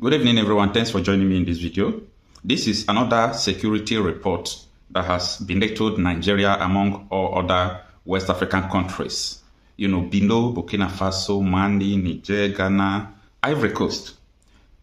Good evening, everyone. Thanks for joining me in this video. This is another security report that has been told Nigeria among all other West African countries. Below Burkina Faso, Mali, Niger, Ghana, Ivory Coast.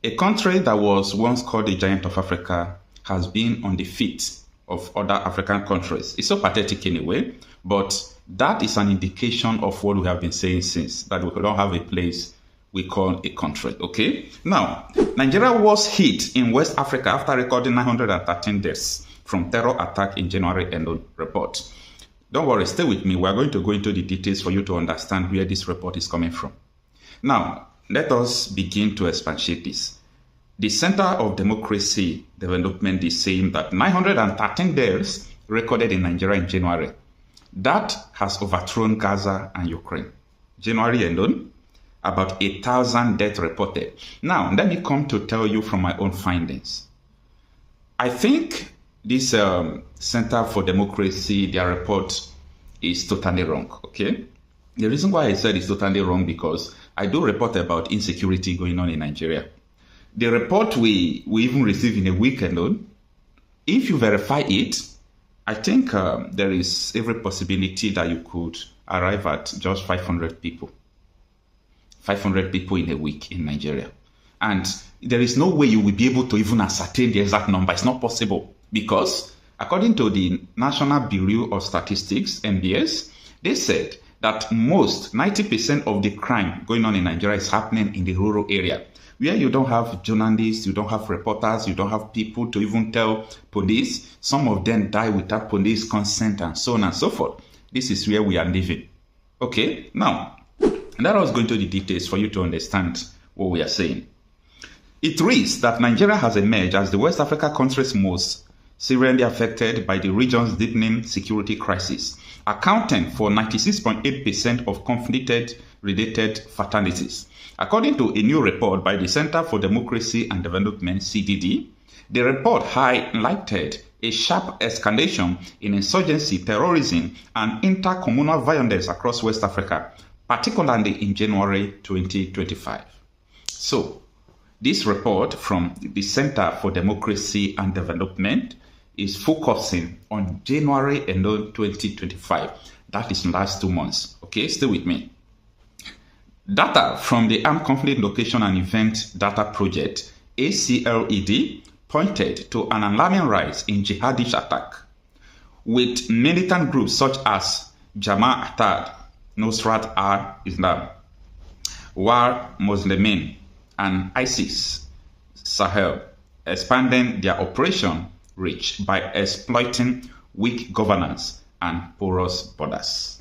A country that was once called the Giant of Africa has been on the feet of other African countries. It's so pathetic anyway, but that is an indication of what we have been saying since, that we don't have a place we call a country, okay? Now, Nigeria was hit in West Africa after recording 913 deaths from terror attack in January end report. Don't worry, stay with me. We're going to go into the details for you to understand where this report is coming from. Now, let us begin to expatiate this. The Center of Democracy Development is saying that 913 deaths recorded in Nigeria in January. That has overthrown Gaza and Ukraine. January alone, about 1,000 deaths reported. Now, let me come to tell you from my own findings. I think this Center for Democracy, their report is totally wrong, okay? The reason why I said it's totally wrong because I do report about insecurity going on in Nigeria. The report we even received in a week alone, if you verify it, I think there is every possibility that you could arrive at just 500 people. 500 people in a week in Nigeria. And there is no way you will be able to even ascertain the exact number. It's not possible because according to the National Bureau of Statistics, NBS, they said that most, 90% of the crime going on in Nigeria is happening in the rural area, where you don't have journalists, you don't have reporters, you don't have people to even tell police. Some of them die without police consent and so on and so forth. This is where we are living. Okay, now, let us go into the details for you to understand what we are saying. It reads that Nigeria has emerged as the West Africa countries most severely affected by the region's deepening security crisis, accounting for 96.8% of conflict-related fatalities. According to a new report by the Center for Democracy and Development, CDD, the report highlighted a sharp escalation in insurgency, terrorism, and intercommunal violence across West Africa, particularly in January 2025. So, this report from the Center for Democracy and Development is focusing on January and 2025. That is the last 2 months. Okay, stay with me. Data from the Armed Conflict Location and Event Data Project, ACLED, pointed to an alarming rise in jihadist attack, with militant groups such as Jamaat Nusrat al-Islam, War Muslimin, and ISIS Sahel expanding their operation reach by exploiting weak governance and porous borders.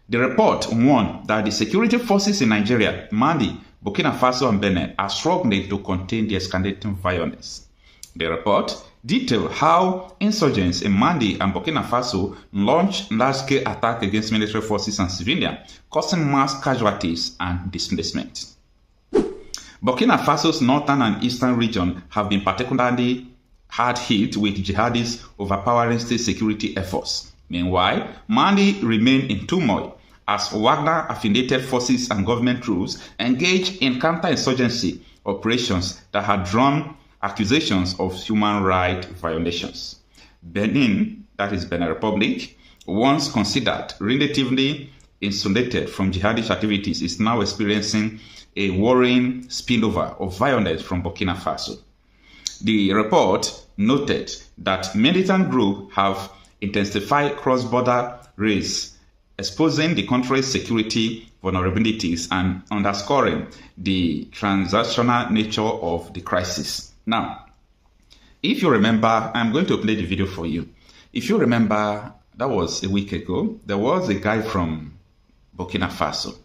The report warned that the security forces in Nigeria, Mali, Burkina Faso, and Benin are struggling to contain the escalating violence. The report detailed how insurgents in Mali and Burkina Faso launched large-scale attacks against military forces and civilians, causing mass casualties and displacement. Burkina Faso's northern and eastern region have been particularly hard hit with jihadists overpowering state security efforts. Meanwhile, Mali remained in turmoil as Wagner-affiliated forces and government troops engaged in counter-insurgency operations that had drawn accusations of human rights violations. Benin, that is Benin Republic, once considered relatively insulated from jihadist activities, is now experiencing a worrying spillover of violence from Burkina Faso. The report noted that militant groups have intensified cross-border raids, exposing the country's security vulnerabilities and underscoring the transactional nature of the crisis. Now, if you remember, I'm going to play the video for you. If you remember, that was a week ago, there was a guy from Burkina Faso,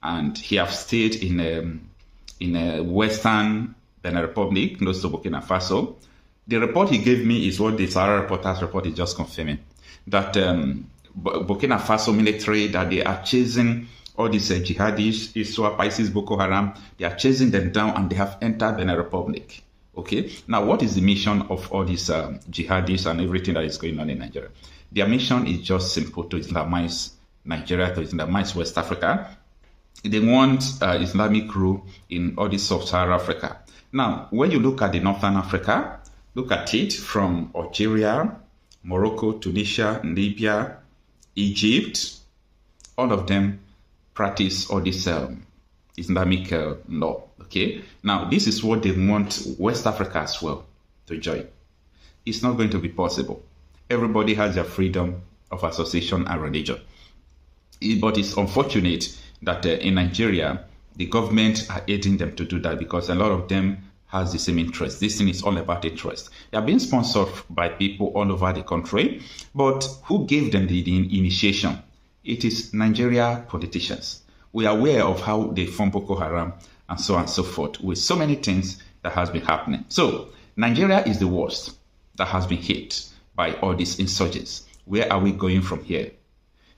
and he have stayed in a western Benin Republic, close to Burkina Faso. The report he gave me is what the Sahara Reporters report is just confirming, that Burkina Faso military, that they are chasing all these jihadists, ISWAP, ISIS, Boko Haram, they are chasing them down and they have entered Benin Republic. Okay, now what is the mission of all these jihadists and everything that is going on in Nigeria? Their mission is just simple: to Islamize Nigeria, to Islamize West Africa, They want Islamic rule in all this sub-Saharan Africa. Now, when you look at the Northern Africa, look at it from Algeria, Morocco, Tunisia, Libya, Egypt, all of them practice all this Islamic law. Okay, now this is what they want West Africa as well to join. It's not going to be possible. Everybody has their freedom of association and religion. But it's unfortunate that in Nigeria, the government are aiding them to do that because a lot of them has the same interest. This thing is all about interest. They are being sponsored by people all over the country, but who gave them the initiation? It is Nigeria politicians. We are aware of how they form Boko Haram and so on and so forth, with so many things that has been happening. So Nigeria is the worst that has been hit by all these insurgents. Where are we going from here?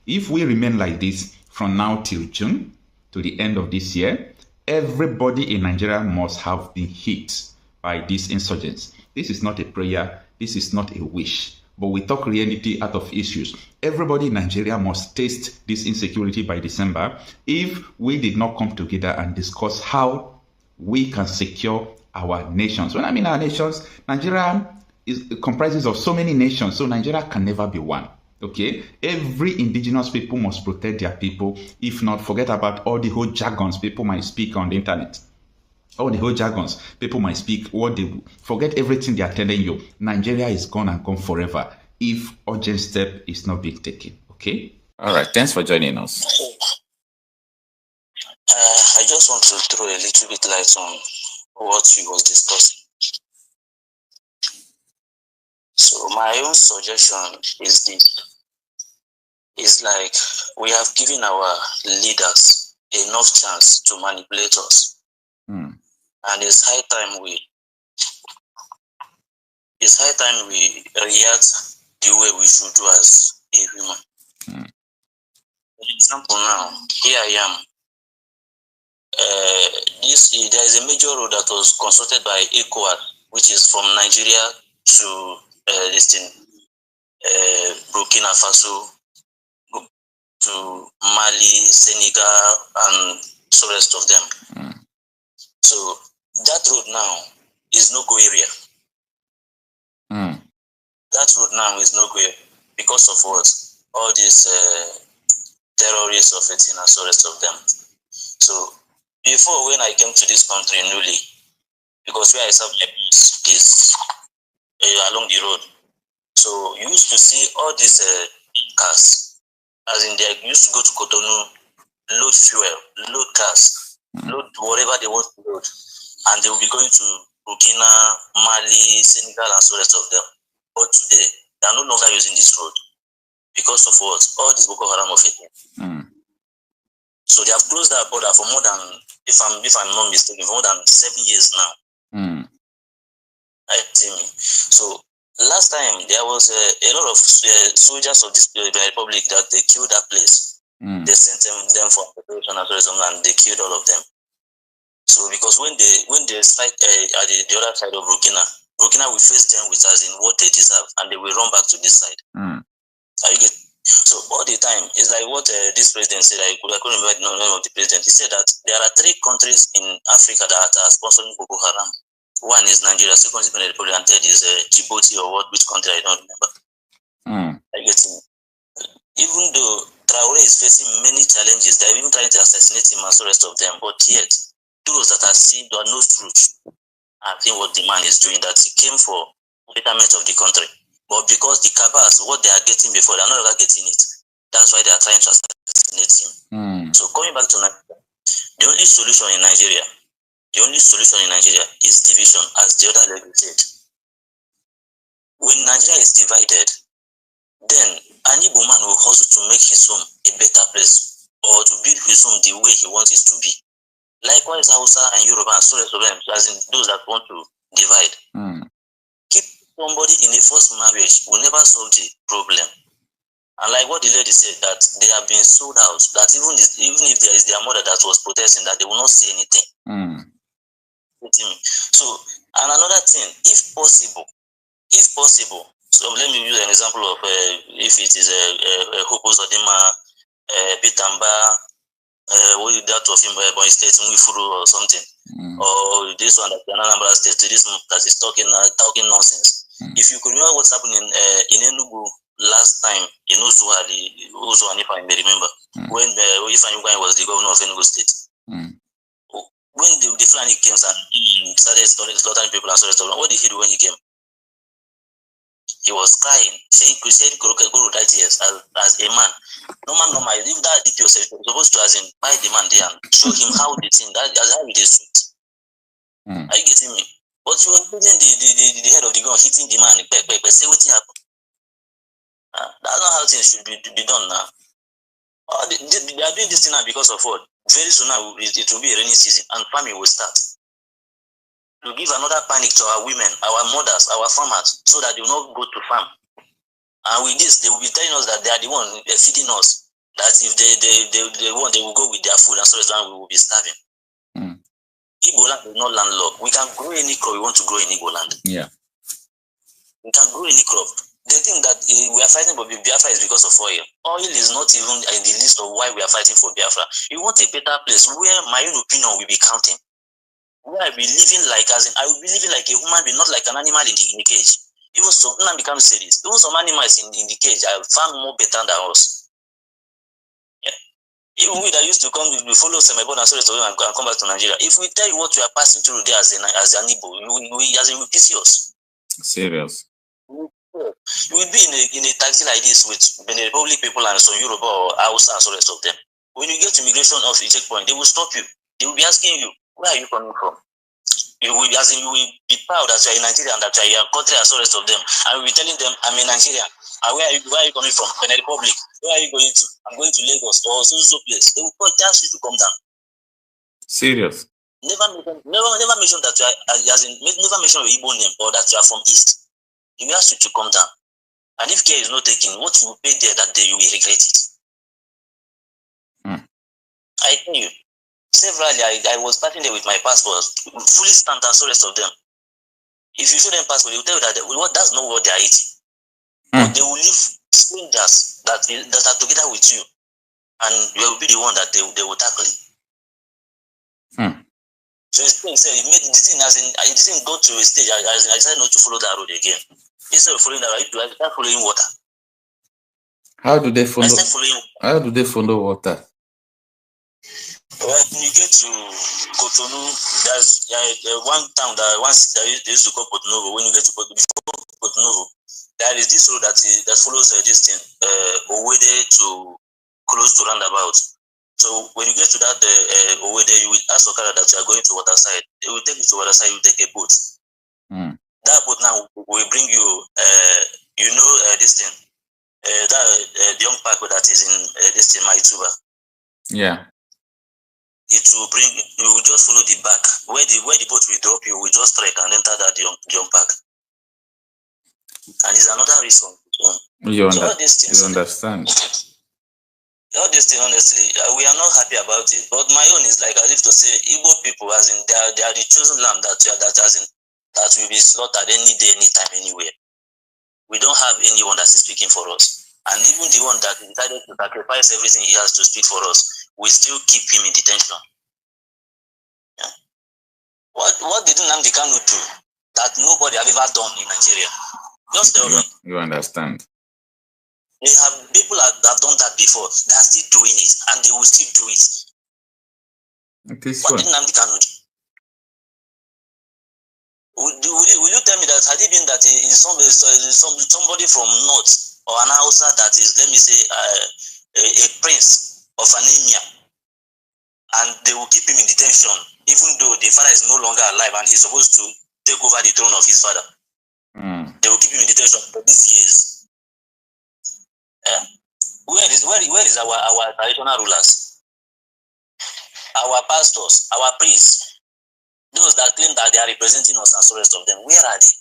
If we remain like this from now till June, to the end of this year, everybody in Nigeria must have been hit by these insurgents. This is not a prayer. This is not a wish. But we talk reality out of issues. Everybody in Nigeria must taste this insecurity by December if we did not come together and discuss how we can secure our nations. When I mean our nations, Nigeria comprises of so many nations, so Nigeria can never be one. Okay, every indigenous people must protect their people. If not, forget about all the whole jargons people might speak on the internet. All the whole jargons people might speak, what they forget everything they are telling you. Nigeria is gone and gone forever if urgent step is not being taken. Okay. All right. Thanks for joining us. I just want to throw a little bit light on what you was discussing. So my own suggestion is this. It's like we have given our leaders enough chance to manipulate us. And it's high time we react the way we should do as a human. For example, now, here I am. There is a major road that was constructed by ECOWAS, which is from Nigeria to Burkina Faso, to Mali, Senegal, and the rest of them. So that road now is no-go area. That road now is no-go area because of what? All these terrorists of it and the rest of them. So before, when I came to this country newly, because where I serve is along the road, so you used to see all these cars, as in they used to go to Cotonou, load fuel, load cars, load whatever they want to load, and they will be going to Burkina, Mali, Senegal, and so rest of them. But today, they are no longer using this road because of what? All this Boko Haram of it. So they have closed that border for more than, if I'm not mistaken, for more than 7 years now. So last time there was a lot of soldiers of this republic that they killed that place. They sent them for operation and they killed all of them. So because when they strike at the other side of Burkina will face them with as in what they deserve, and they will run back to this side. Are you getting? So all the time, it's like what this president said. I couldn't remember the name of the president. He said that there are 3 countries in Africa that are sponsoring Boko Haram. One is Nigeria, second is Benin Republic, and third is Djibouti or which country I don't remember. Are you getting? Even though Traore is facing many challenges, they're even trying to assassinate him and the rest of them, but yet those that are seen there are no truth. I think what the man is doing, that he came for betterment of the country. But because the cabals, what they are getting before, they're no longer getting it. That's why they are trying to assassinate him. So coming back to Nigeria, the only solution in Nigeria is division, as the other lady said. When Nigeria is divided, then an Igbo man will hustle to make his home a better place, or to build his home the way he wants it to be. Likewise, Hausa and Yoruba and so of them, as in those that want to divide. Keep somebody in a forced marriage will never solve the problem. And like what the lady said, that they have been sold out, that even if there is their mother that was protesting, that they will not say anything. So, and another thing, if possible, so let me use an example of if it is a Hopo Zodima, Bitamba, that of him, Boy State, Mwifuru or something, or this one that Anambra State, this that is talking nonsense. If you could remember what's happening in Enugu last time, in Uzuani, if I may remember, when Ifeanyi was the governor of Enugu State. When the Fulani came and started slaughtering people and so what did he do when he came? He was crying, saying tears as a man. No man, if that DPO said supposed to buy the man there and show him how the thing that how it is. Are you getting me? But you were putting the head of the gun hitting the man, say what happened. That's not how things should be done now. They are doing this thing now because of what? Very soon now it will be a rainy season and farming will start. To give another panic to our women, our mothers, our farmers, so that they will not go to farm. And with this, they will be telling us that they are the one feeding us. That if they want, they will go with their food, and so we will be starving. Igbo land is not landlocked. We can grow any crop we want to grow in Igbo land. Yeah. We can grow any crop. They think that we are fighting for Biafra is because of oil. Oil is not even in the list of why we are fighting for Biafra. You want a better place where my own opinion will be counting. Where I will be living like I will be living like a human being, not like an animal in the cage. Even some nnamdikanu say this. Even some animals in the cage are far more better than us. Yeah. Even we that used to come, we follow Semebo and so and come back to Nigeria. If we tell you what we are passing through there as an Igbo, you will piss us. Serious. You will be in a taxi like this with the Republic people and some Yoruba or Hausa and so rest of them. When you get to immigration of a checkpoint, they will stop you. They will be asking you, where are you coming from? You will be proud that you are in Nigeria and that you are in your country and so rest of them. And we will be telling them, I'm in Nigeria. And where are you coming from? Benin Republic. Where are you going to? I'm going to Lagos or so place. They will ask you to come down. Serious. Never mention that you are never mention your Igbo name or that you are from East. He will ask you to come down. And if care is not taken, what you will pay there that day, you will regret it. I tell you, severally, I was passing there with my passport, fully stamped and so rest of them. If you show them passport, they will tell you that that's not what they are eating. But they will leave strangers that are together with you, and you will be the one that they will tackle. So it made the thing I didn't go to a stage. I decided not to follow that road again. Instead of following that road, I started following water. How do they follow water? When you get to Cotonou, there's one town that they used to call Cotonou. When you get to Cotonou, there is this road that follows this thing, Owede to close to roundabout. So when you get to that Owede, you will ask Okada that you are going to waterside. They will take you to waterside. You take a boat. That boat now will bring you, this thing, the young park that is in this thing, Maituba. Yeah. It will bring you will just follow the back where the boat will drop you. We just trek and enter that young park. And it's another reason. You understand? All this thing, honestly, we are not happy about it. But my own is like as if to say, Igbo people, as in they are the chosen land that will be slaughtered any day, anytime, anywhere. We don't have anyone that is speaking for us. And even the one that decided to sacrifice everything he has to speak for us, we still keep him in detention. Yeah. What did nnamdikanu do that nobody have ever done in Nigeria? Just tell me. You understand? They have people that have done that before. They are still doing it, and they will still do it. What did nnamdikanu do? Will you tell me that had it been that somebody from North or an Hausa that is, let me say, a prince of an emir, and they will keep him in detention, even though the father is no longer alive and he's supposed to take over the throne of his father. They will keep him in detention for these years. Yeah. Where is our traditional rulers, our pastors, our priests, those that claim that they are representing us and so rest of them? Where are they?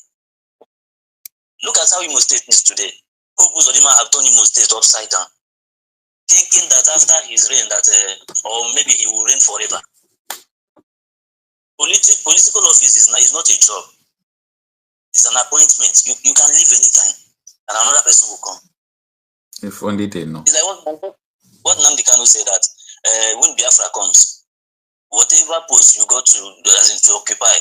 Look at how Imo State is today. Hope Uzodinma have turned Imo State upside down, thinking that after his reign or maybe he will reign forever. Political office is not a job. It's an appointment. You can leave anytime and another person will come. If only they know. It's like what nnamdikanu said, that when Biafra comes, whatever post you got to, as in to occupy,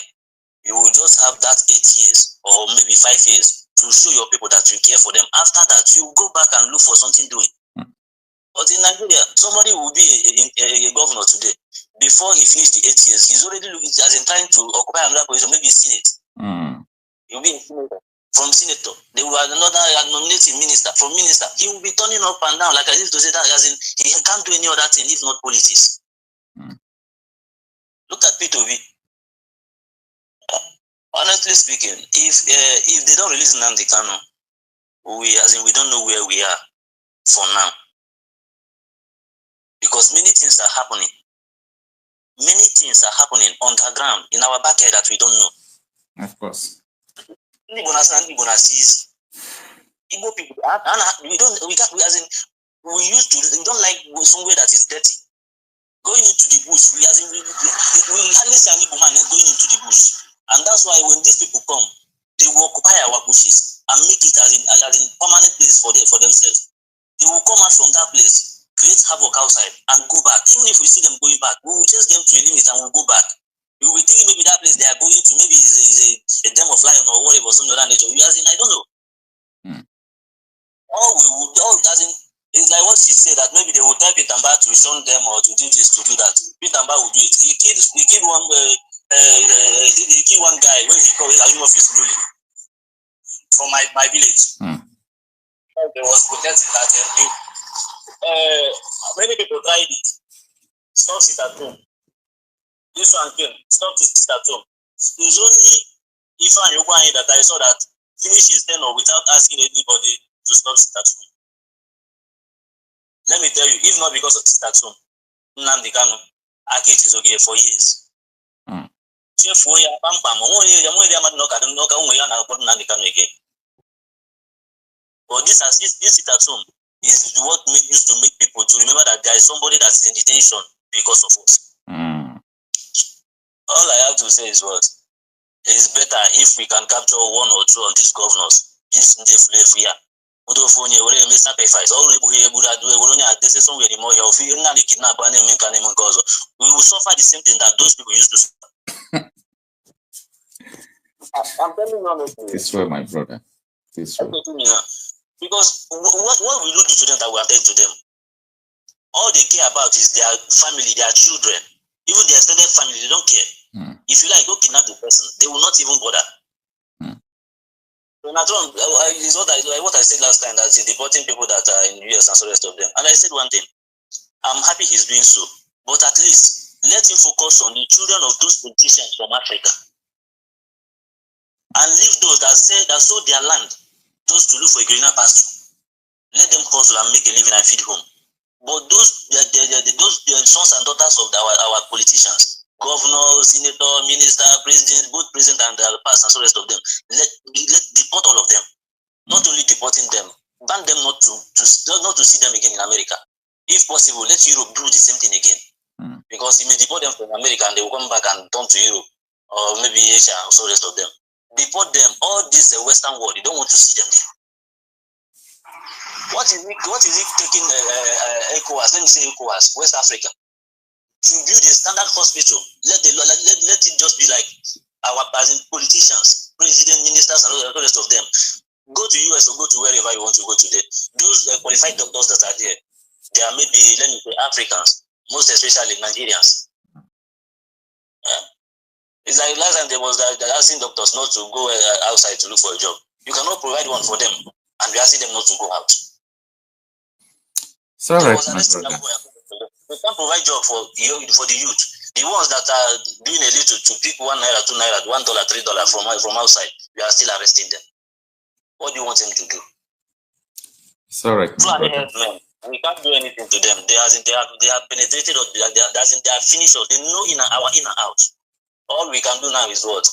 you will just have that 8 years or maybe 5 years to show your people that you care for them. After that, you go back and look for something doing. But in Nigeria, somebody will be a governor today. Before he finished the 8 years, he's already looking as in trying to occupy another position, maybe Senate. He'll be a senator. From senator, they will have another nominating minister. From minister, he will be turning up and down. Like I used to say that, as in he can't do any other thing if not politics. Look at P2B. Honestly speaking, if they don't release nnamdikanu, we don't know where we are for now. Because many things are happening. Many things are happening underground in our backyard that we don't know. Of course. Igbo people, we don't like somewhere that is dirty. Going into the bush, we hardly see an Igbo man going into the bush. And that's why when these people come, they will occupy our bushes and make it as in permanent place for themselves. They will come out from that place, create havoc outside, and go back. Even if we see them going back, we will chase them to a limit and we'll go back. We will think maybe that place they are going to, maybe is a den of lion or whatever, some other nature. I don't know. It's like what she said, that maybe they will tell Pitamba to shun them or to do this, to do that. Pitamba will do it. He killed one guy when he called his office bully from my village. There was protesting that many people tried it. Stop it at home. This one came. Stop it at home. It's only if that I saw that finish his tenure without asking anybody to stop it at home. Let me tell you, if not because of sit at home, nnamdikanu Akit is okay for years. But this sit at home is what used to make people to remember that there is somebody that's in detention because of us. All I have to say is what? It's better if we can capture one or two of these governors. This day free. We will suffer the same thing that those people used to suffer. I'm telling you honestly. This way, my brother. This way. Because what we do to them that we attend to them, all they care about is their family, their children, even their extended family. They don't care. If you like, go kidnap the person, they will not even bother. So is what I said last time, that he's deporting people that are in the US and so rest of them. And I said one thing, I'm happy he's doing so, but at least let him focus on the children of those politicians from Africa, and leave those that sold their land just to look for a greener pasture. Let them hustle and make a living and feed home. But those sons and daughters of our politicians, governor, senator, minister, president, both president and the past and so rest of them, let deport all of them. Not only deporting them, ban them not to see them again in America. If possible, let Europe do the same thing again. Because you may deport them from America and they will come back and come to Europe or maybe Asia and so rest of them. Deport them. All this Western world, you don't want to see them there. What is it taking ECOWAS? Let me say ECOWAS, West Africa, to build a standard hospital. Let it just be like our politicians, president, ministers, and all the rest of them. Go to US or go to wherever you want to go today. Those qualified doctors that are there, they are maybe, let me say, Africans, most especially Nigerians. It's like last time they asking doctors not to go outside to look for a job. You cannot provide one for them, and we are asking them not to go out. Sorry, we can't provide job for the youth. The ones that are doing a little to pick $1, $2, $1, $3 from outside, we are still arresting them. What do you want them to do? Sorry, we can't do anything to them. They have penetrated us. They have finished us. They know our in and out. All we can do now is what?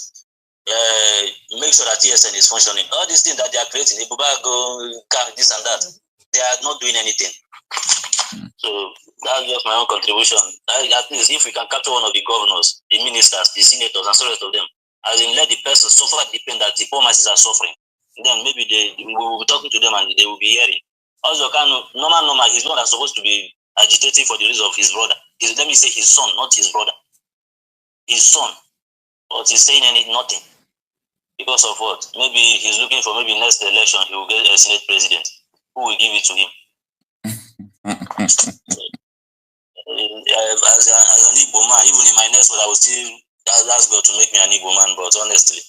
Make sure that TSN is functioning. All these things that they are creating, this and that, they are not doing anything. So that's just my own contribution. At least if we can capture one of the governors, the ministers, the senators, and so rest of them, as in let the person suffer the pain that the poor masses are suffering, then maybe we will be talking to them and they will be hearing. Also, normal, he's not supposed to be agitating for the release of his brother. Let me say his son, not his brother. His son. But he's saying nothing. Because of what? Maybe he's looking for maybe next election he will get a Senate president. Who will give it to him? As an Igbo man, even in my next one, I will still ask God to make me an Igbo man, but honestly,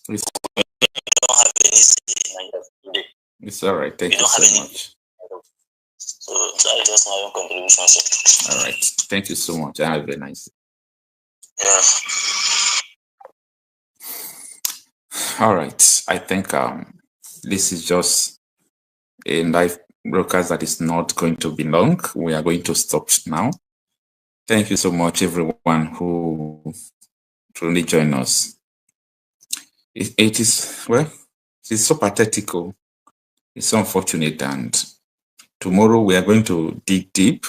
I don't have any say in my life today. It's all right. Thank you so much. So that is just my own contribution, sir. All right. Thank you so much. Have a very nice day. Yeah. All right. I think this is just a live broadcast that is not going to be long. We are going to stop now. Thank you so much, everyone who truly joined us. It is, well, it's so pathetical. It's so unfortunate. And tomorrow we are going to dig deep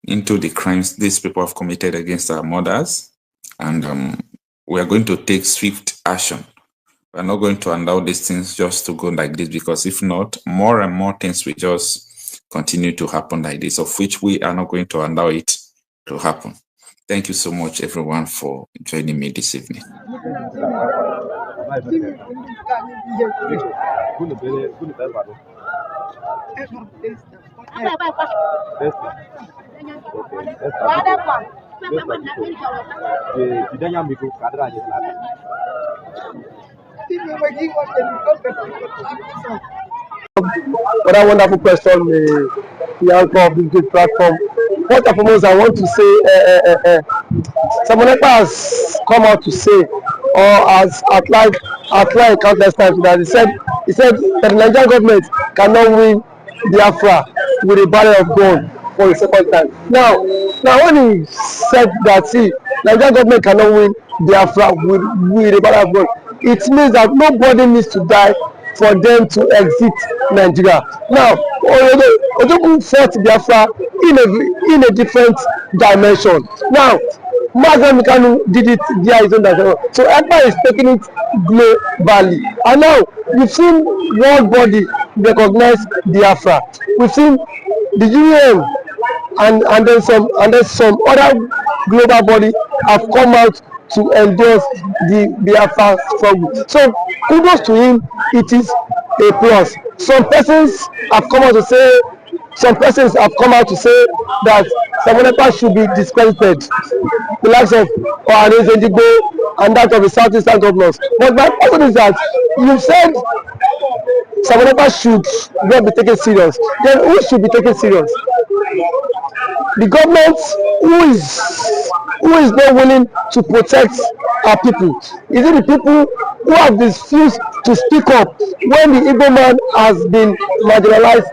into the crimes these people have committed against our mothers. And we are going to take swift action. We're not going to allow these things just to go like this, because if not, more and more things will just continue to happen like this, of which we are not going to allow it to happen. Thank you so much, everyone, for joining me this evening. For that wonderful question, the anchor of this great platform. First and foremost, I want to say, someone has come out to say, or has outlined countless times, that he said that the Nigerian government cannot win Biafra with a barrel of gun for the second time. Now when he said that, see, Nigerian government cannot win Biafra with a barrel of gun, it means that nobody needs to die for them to exit Nigeria. Now, Ojukwu fought Biafra in a different dimension. Now, nnamdikanu did it via his own dimension. So ECPA is taking it globally. And now, we've seen world body recognize Biafra. We've seen the UN and then some other global body have come out to endorse the Biafra struggle. So kudos to him, it is a plus. Some persons have come out to say that Samonepa should be discredited, the likes of Ohanes and that of the Southeastern governors. But my question is that you said Samonepa should not be taken serious. Then who should be taken serious? The government who is not willing to protect our people? Is it the people who have refused to speak up when the Igbo man has been marginalized?